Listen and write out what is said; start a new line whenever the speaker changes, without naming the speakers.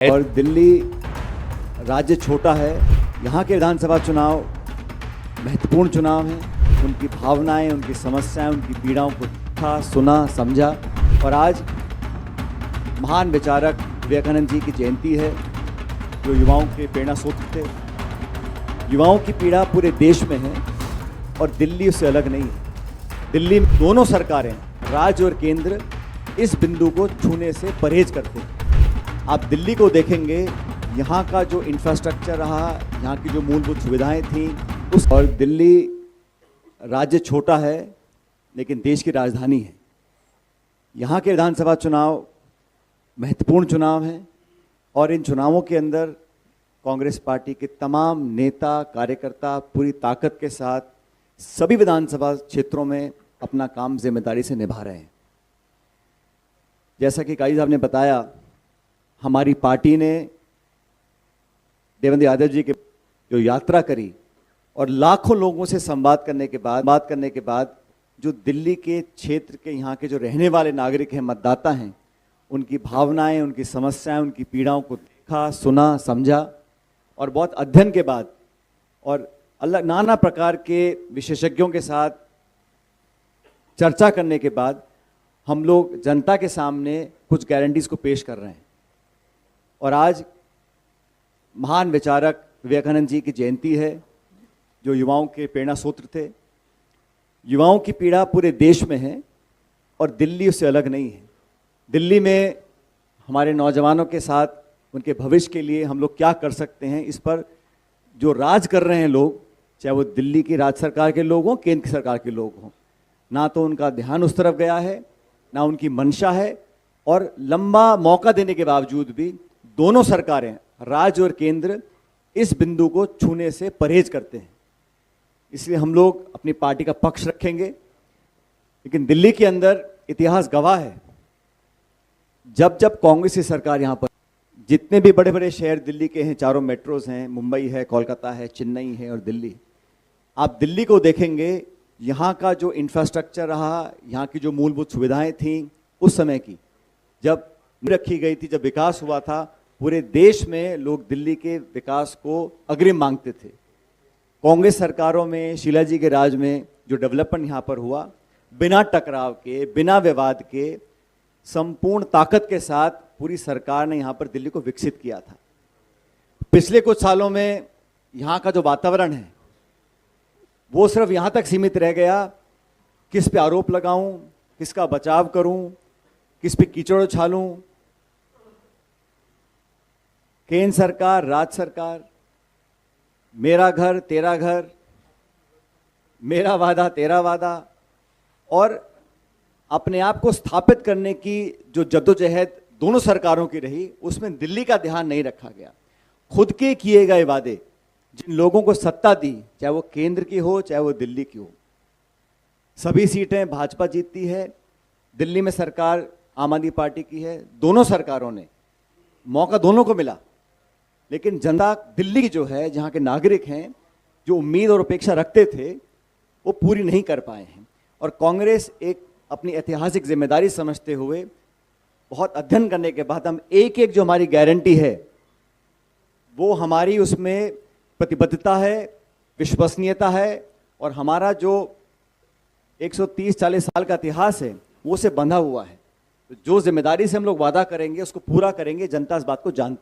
और दिल्ली राज्य छोटा है, यहाँ के विधानसभा चुनाव महत्वपूर्ण चुनाव हैं। उनकी भावनाएं, उनकी समस्याएं, उनकी पीड़ाओं को देखा, सुना, समझा। और आज महान विचारक विवेकानंद जी की जयंती है, जो युवाओं के प्रेरणा स्रोत थे। युवाओं की पीड़ा पूरे देश में है और दिल्ली उससे अलग नहीं है। दिल्ली में दोनों सरकारें, राज्य और केंद्र, इस बिंदु को छूने से परहेज करते हैं। आप दिल्ली को देखेंगे, यहाँ का जो इंफ्रास्ट्रक्चर रहा, यहाँ की जो मूलभूत सुविधाएं थी और दिल्ली राज्य छोटा है लेकिन देश की राजधानी है। यहाँ के विधानसभा चुनाव महत्वपूर्ण चुनाव हैं और इन चुनावों के अंदर कांग्रेस पार्टी के तमाम नेता, कार्यकर्ता पूरी ताकत के साथ सभी विधानसभा क्षेत्रों में अपना काम जिम्मेदारी से निभा रहे हैं। जैसा कि काजी साहब ने बताया, हमारी पार्टी ने देवेंद्र यादव जी के जो यात्रा करी और लाखों लोगों से बात करने के बाद जो दिल्ली के क्षेत्र के, यहाँ के जो रहने वाले नागरिक हैं, मतदाता हैं, उनकी भावनाएं, उनकी समस्याएं, उनकी पीड़ाओं को देखा, सुना, समझा और बहुत अध्ययन के बाद और अलग नाना प्रकार के विशेषज्ञों के साथ चर्चा करने के बाद हम लोग जनता के सामने कुछ गारंटीज को पेश कर रहे हैं। और आज महान विचारक विवेकानंद जी की जयंती है, जो युवाओं के प्रेरणा स्रोत थे। युवाओं की पीड़ा पूरे देश में है और दिल्ली उससे अलग नहीं है। दिल्ली में हमारे नौजवानों के साथ उनके भविष्य के लिए हम लोग क्या कर सकते हैं, इस पर जो राज कर रहे हैं लोग, चाहे वो दिल्ली की राज्य सरकार के लोग हों, केंद्र की सरकार के लोग हों, ना तो उनका ध्यान उस तरफ गया है, ना उनकी मंशा है। और लंबा मौका देने के बावजूद भी दोनों सरकारें, राज्य और केंद्र, इस बिंदु को छूने से परहेज करते हैं। इसलिए हम लोग अपनी पार्टी का पक्ष रखेंगे। लेकिन दिल्ली के अंदर इतिहास गवाह है, जब जब कांग्रेस की सरकार यहाँ पर, जितने भी बड़े बड़े शहर दिल्ली के हैं, चारों मेट्रोज हैं, मुंबई है, कोलकाता है, चेन्नई है और दिल्ली, आप दिल्ली को देखेंगे, यहाँ का जो इंफ्रास्ट्रक्चर रहा, यहाँ की जो मूलभूत सुविधाएं थी उस समय की, जब रखी गई थी, जब विकास हुआ था, पूरे देश में लोग दिल्ली के विकास को अग्रिम मांगते थे। कांग्रेस सरकारों में, शीला जी के राज में जो डेवलपमेंट यहाँ पर हुआ, बिना टकराव के, बिना विवाद के, संपूर्ण ताकत के साथ पूरी सरकार ने यहाँ पर दिल्ली को विकसित किया था। पिछले कुछ सालों में यहाँ का जो वातावरण है वो सिर्फ यहाँ तक सीमित रह गया, किस पे आरोप लगाऊं, किसका बचाव करूं, किस पे कीचड़ उछालूं। केंद्र सरकार, राज्य सरकार, मेरा घर तेरा घर, मेरा वादा तेरा वादा, और अपने आप को स्थापित करने की जो जद्दोजहद दोनों सरकारों की रही, उसमें दिल्ली का ध्यान नहीं रखा गया। खुद के किए गए वादे, जिन लोगों को सत्ता दी, चाहे वो केंद्र की हो चाहे वो दिल्ली की हो, सभी सीटें भाजपा जीतती है। दिल्ली में सरकार आम आदमी पार्टी की है। दोनों सरकारों ने मौका दोनों को मिला, लेकिन जनता दिल्ली की जो है, जहाँ के नागरिक हैं, जो उम्मीद और अपेक्षा रखते थे, वो पूरी नहीं कर पाए हैं। और कांग्रेस एक अपनी ऐतिहासिक जिम्मेदारी समझते हुए, बहुत अध्ययन करने के बाद, हम एक एक जो हमारी गारंटी है, वो हमारी उसमें प्रतिबद्धता है, विश्वसनीयता है और हमारा जो 130-40 साल का इतिहास है वो से बंधा हुआ है। तो जो जिम्मेदारी से हम लोग वादा करेंगे उसको पूरा करेंगे। जनता इस बात को जानती है।